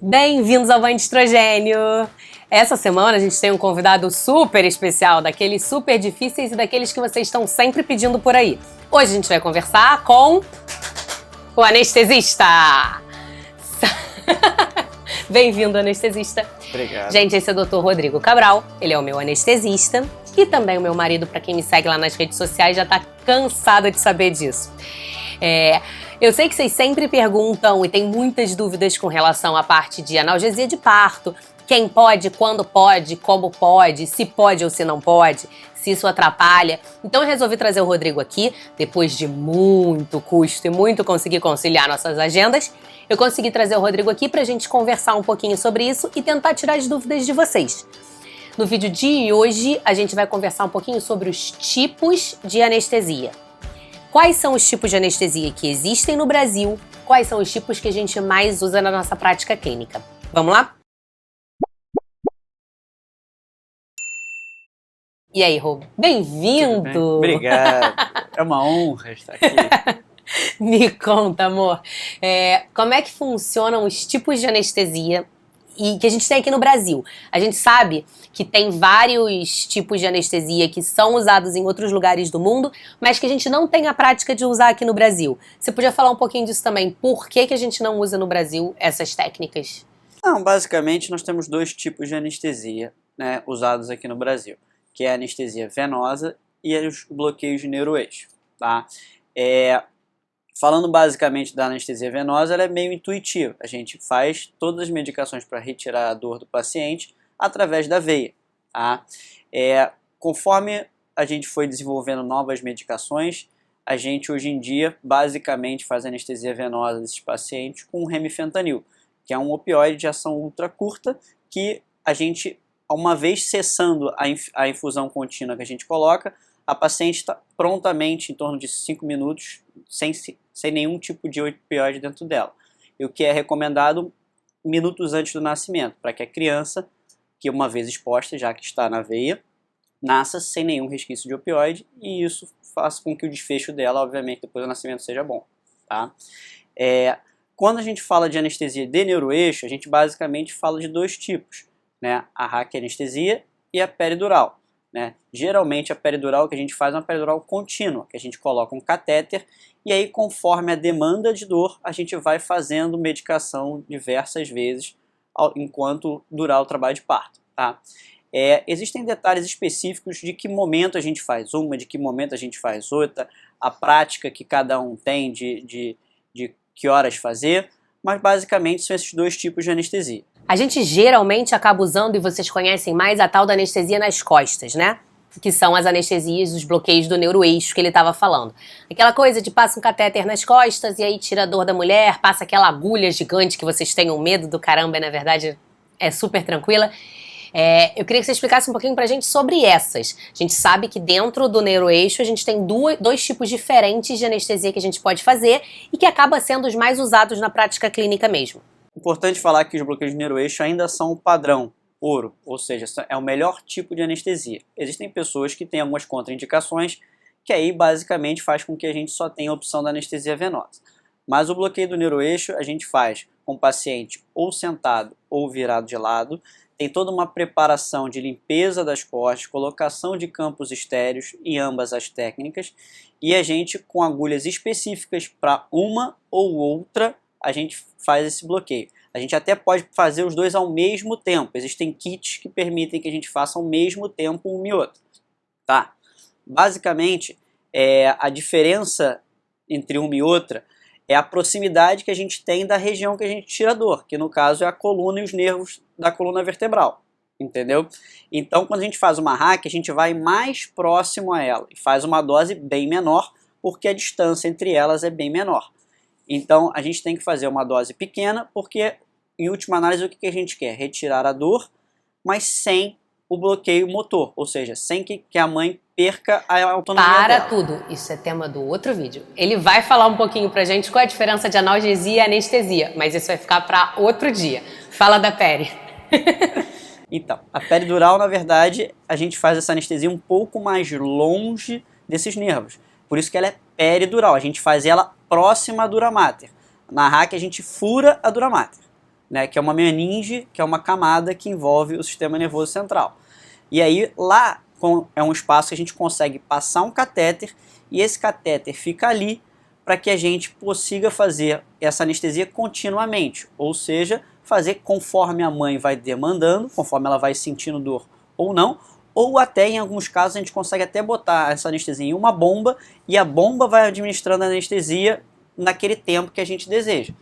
Bem-vindos ao Banho de Estrogênio! Essa semana a gente tem um convidado super especial, daqueles super difíceis e daqueles que vocês estão sempre pedindo por aí. Hoje a gente vai conversar com o anestesista! Bem-vindo, anestesista! Obrigado. Gente, esse é o Dr. Rodrigo Cabral, ele é o meu anestesista e também o meu marido, para quem me segue lá nas redes sociais, já tá cansado de saber disso. Eu sei que vocês sempre perguntam e tem muitas dúvidas com relação à parte de analgesia de parto, quem pode, quando pode, como pode, se pode ou se não pode, se isso atrapalha. Então eu resolvi trazer o Rodrigo aqui, depois de muito custo e muito conseguir conciliar nossas agendas, eu consegui trazer o Rodrigo aqui pra gente conversar um pouquinho sobre isso e tentar tirar as dúvidas de vocês. No vídeo de hoje, a gente vai conversar um pouquinho sobre os tipos de anestesia. Quais são os tipos de anestesia que existem no Brasil? Quais são os tipos que a gente mais usa na nossa prática clínica? Vamos lá? E aí, Rô? Bem-vindo! Obrigado. É uma honra estar aqui. Me conta, amor. Como é que funcionam os tipos de anestesia e que a gente tem aqui no Brasil? A gente sabe que tem vários tipos de anestesia que são usados em outros lugares do mundo, mas que a gente não tem a prática de usar aqui no Brasil. Você podia falar um pouquinho disso também? Por que a gente não usa no Brasil essas técnicas? Não, basicamente nós temos dois tipos de anestesia, né, usados aqui no Brasil, que é a anestesia venosa e os bloqueios de neuroeixo, tá? Falando basicamente da anestesia venosa, ela é meio intuitiva. A gente faz todas as medicações para retirar a dor do paciente através da veia, tá? Conforme a gente foi desenvolvendo novas medicações, a gente hoje em dia basicamente faz anestesia venosa desses pacientes com remifentanil, que é um opioide de ação ultra curta que a gente, uma vez cessando a infusão contínua que a gente coloca, a paciente está prontamente, em torno de 5 minutos, sem nenhum tipo de opioide dentro dela. E o que é recomendado minutos antes do nascimento, para que a criança, que uma vez exposta, já que está na veia, nasça sem nenhum resquício de opioide, e isso faça com que o desfecho dela, obviamente, depois do nascimento seja bom. Tá? Quando a gente fala de anestesia de neuroeixo, a gente basicamente fala de dois tipos, né? A raquianestesia e a peridural. Né? Geralmente a peridural que a gente faz é uma peridural contínua, que a gente coloca um catéter e aí conforme a demanda de dor a gente vai fazendo medicação diversas vezes enquanto durar o trabalho de parto. Tá? Existem detalhes específicos de que momento a gente faz uma, de que momento a gente faz outra, a prática que cada um tem de que horas fazer, mas basicamente são esses dois tipos de anestesia. A gente geralmente acaba usando, e vocês conhecem mais, a tal da anestesia nas costas, né? Que são as anestesias, os bloqueios do neuroeixo que ele estava falando. Aquela coisa de passa um catéter nas costas e aí tira a dor da mulher, passa aquela agulha gigante que vocês tenham medo do caramba, e na verdade é super tranquila. Eu queria que você explicasse um pouquinho pra gente sobre essas. A gente sabe que dentro do neuroeixo a gente tem dois tipos diferentes de anestesia que a gente pode fazer e que acaba sendo os mais usados na prática clínica mesmo. Importante falar que os bloqueios de neuroeixo ainda são o padrão ouro, ou seja, é o melhor tipo de anestesia. Existem pessoas que têm algumas contraindicações, que aí basicamente faz com que a gente só tenha a opção da anestesia venosa. Mas o bloqueio do neuroeixo a gente faz com o paciente ou sentado ou virado de lado, tem toda uma preparação de limpeza das costas, colocação de campos estéreos em ambas as técnicas, e a gente com agulhas específicas para uma ou outra, a gente faz esse bloqueio. A gente até pode fazer os dois ao mesmo tempo. Existem kits que permitem que a gente faça ao mesmo tempo um e outro. Tá? Basicamente, a diferença entre uma e outra é a proximidade que a gente tem da região que a gente tira a dor, que no caso é a coluna e os nervos da coluna vertebral. Entendeu? Então, quando a gente faz uma hack, a gente vai mais próximo a ela e faz uma dose bem menor, porque a distância entre elas é bem menor. Então, a gente tem que fazer uma dose pequena, porque, em última análise, o que a gente quer? Retirar a dor, mas sem o bloqueio motor, ou seja, sem que a mãe perca a autonomia dela. Para tudo, isso é tema do outro vídeo. Ele vai falar um pouquinho pra gente qual é a diferença de analgesia e anestesia, mas isso vai ficar para outro dia. Fala da peri. Então, a peridural, na verdade, a gente faz essa anestesia um pouco mais longe desses nervos. Por isso que ela é peridural, a gente faz ela próxima à dura mater. Na hack a gente fura a dura mater, né, que é uma meninge, que é uma camada que envolve o sistema nervoso central. E aí lá é um espaço que a gente consegue passar um catéter e esse catéter fica ali para que a gente consiga fazer essa anestesia continuamente, ou seja, fazer conforme a mãe vai demandando, conforme ela vai sentindo dor ou não, ou até em alguns casos a gente consegue até botar essa anestesia em uma bomba e a bomba vai administrando a anestesia naquele tempo que a gente deseja,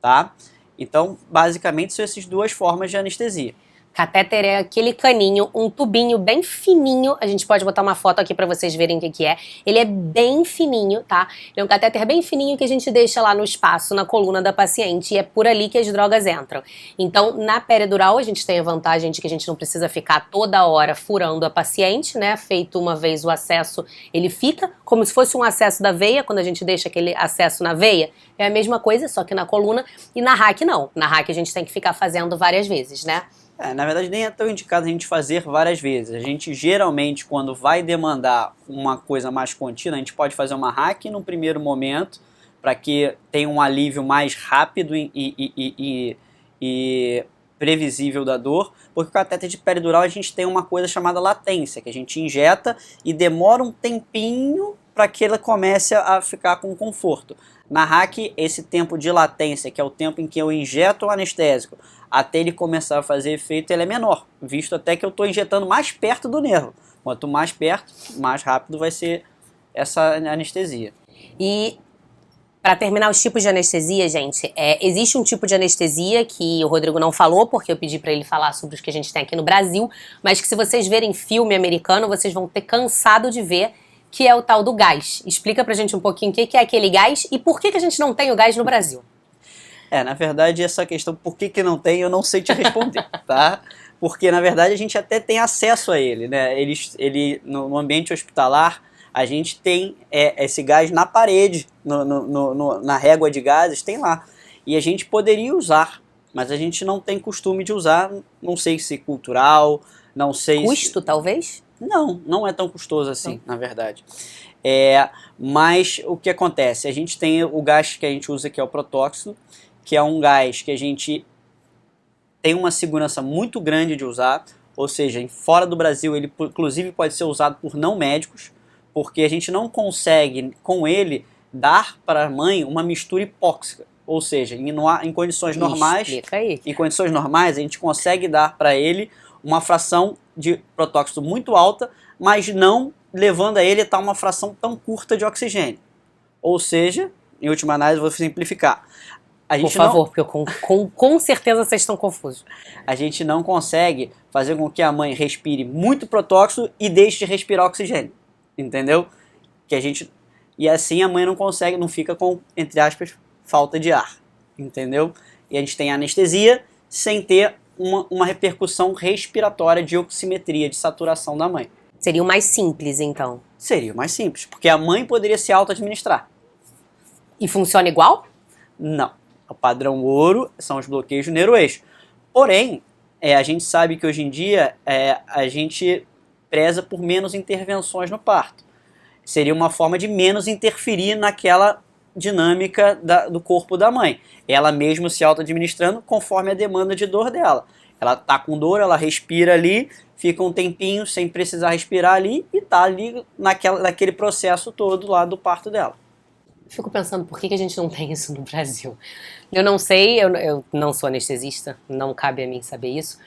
tá? Então, basicamente, são essas duas formas de anestesia. Catéter é aquele caninho, um tubinho bem fininho. A gente pode botar uma foto aqui pra vocês verem o que é. Ele é bem fininho, tá? Ele é um catéter bem fininho que a gente deixa lá no espaço, na coluna da paciente. E é por ali que as drogas entram. Então, na peridural, a gente tem a vantagem de que a gente não precisa ficar toda hora furando a paciente, né? Feito uma vez o acesso, ele fica como se fosse um acesso da veia. Quando a gente deixa aquele acesso na veia, é a mesma coisa, só que na coluna. E na RAC, não. Na RAC, a gente tem que ficar fazendo várias vezes, né? Na verdade, nem é tão indicado a gente fazer várias vezes. A gente geralmente, quando vai demandar uma coisa mais contínua, a gente pode fazer uma RAC no primeiro momento, para que tenha um alívio mais rápido e previsível da dor, porque com a catéter de peridural a gente tem uma coisa chamada latência, que a gente injeta e demora um tempinho para que ela comece a ficar com conforto. Na RAC, esse tempo de latência, que é o tempo em que eu injeto o anestésico, até ele começar a fazer efeito, ele é menor, visto até que eu estou injetando mais perto do nervo. Quanto mais perto, mais rápido vai ser essa anestesia. E para terminar os tipos de anestesia, gente, existe um tipo de anestesia que o Rodrigo não falou, porque eu pedi para ele falar sobre os que a gente tem aqui no Brasil, mas que se vocês verem filme americano, vocês vão ter cansado de ver, que é o tal do gás. Explica pra gente um pouquinho o que é aquele gás e por que a gente não tem o gás no Brasil. Na verdade, essa questão, por que não tem, eu não sei te responder, tá? Porque, na verdade, a gente até tem acesso a ele, né? No ambiente hospitalar, a gente tem esse gás na parede, na régua de gases, tem lá. E a gente poderia usar, mas a gente não tem costume de usar, não sei se cultural, não sei Custo, talvez? Não é tão custoso assim, na verdade. Mas o que acontece? A gente tem o gás que a gente usa, que é o protóxido, que é um gás que a gente tem uma segurança muito grande de usar, ou seja, fora do Brasil ele inclusive pode ser usado por não médicos, porque a gente não consegue com ele dar para a mãe uma mistura hipóxica, ou seja, em condições normais, em condições normais a gente consegue dar para ele uma fração de protóxido muito alta, mas não levando a ele a estar uma fração tão curta de oxigênio. Ou seja, em última análise, vou simplificar. Por favor, porque com certeza vocês estão confusos. A gente não consegue fazer com que a mãe respire muito protóxido e deixe de respirar oxigênio. Entendeu? E assim a mãe não consegue, não fica com, entre aspas, falta de ar. Entendeu? E a gente tem anestesia sem ter uma repercussão respiratória de oximetria, de saturação da mãe. Seria o mais simples, então? Seria o mais simples, porque a mãe poderia se auto-administrar. E funciona igual? Não. O padrão ouro são os bloqueios do neuroeixo. Porém, a gente sabe que hoje em dia a gente preza por menos intervenções no parto. Seria uma forma de menos interferir naquela dinâmica do corpo da mãe. Ela mesmo se auto-administrando conforme a demanda de dor dela. Ela tá com dor, ela respira ali, fica um tempinho sem precisar respirar ali e tá ali naquele processo todo lá do parto dela. Fico pensando por que a gente não tem isso no Brasil. Eu não sei, eu não sou anestesista, não cabe a mim saber isso,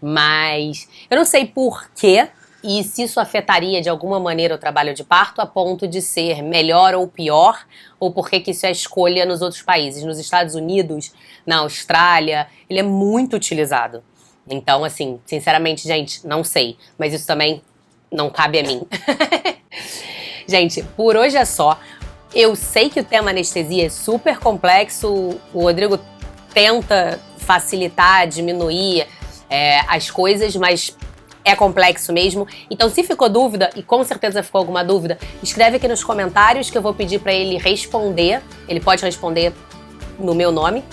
mas eu não sei por quê e se isso afetaria de alguma maneira o trabalho de parto a ponto de ser melhor ou pior, ou por que isso é escolha nos outros países. Nos Estados Unidos, na Austrália, ele é muito utilizado. Então, assim, sinceramente, gente, não sei, mas isso também não cabe a mim. Gente, por hoje é só. Eu sei que o tema anestesia é super complexo, o Rodrigo tenta facilitar, diminuir as coisas, mas é complexo mesmo. Então, se ficou dúvida, e com certeza ficou alguma dúvida, escreve aqui nos comentários que eu vou pedir para ele responder. Ele pode responder no meu nome,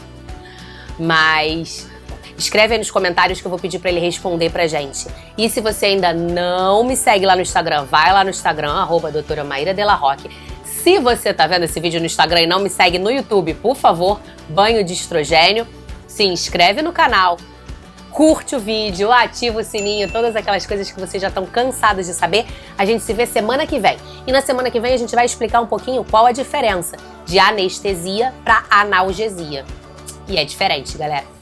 mas escreve aí nos comentários que eu vou pedir para ele responder pra gente. E se você ainda não me segue lá no Instagram, vai lá no Instagram, @doutora Maíra Della Rocque. Se você tá vendo esse vídeo no Instagram e não me segue no YouTube, por favor, banho de estrogênio. se inscreve no canal, curte o vídeo, ativa o sininho, todas aquelas coisas que vocês já estão cansados de saber. A gente se vê semana que vem. E na semana que vem a gente vai explicar um pouquinho qual a diferença de anestesia para analgesia. E é diferente, galera.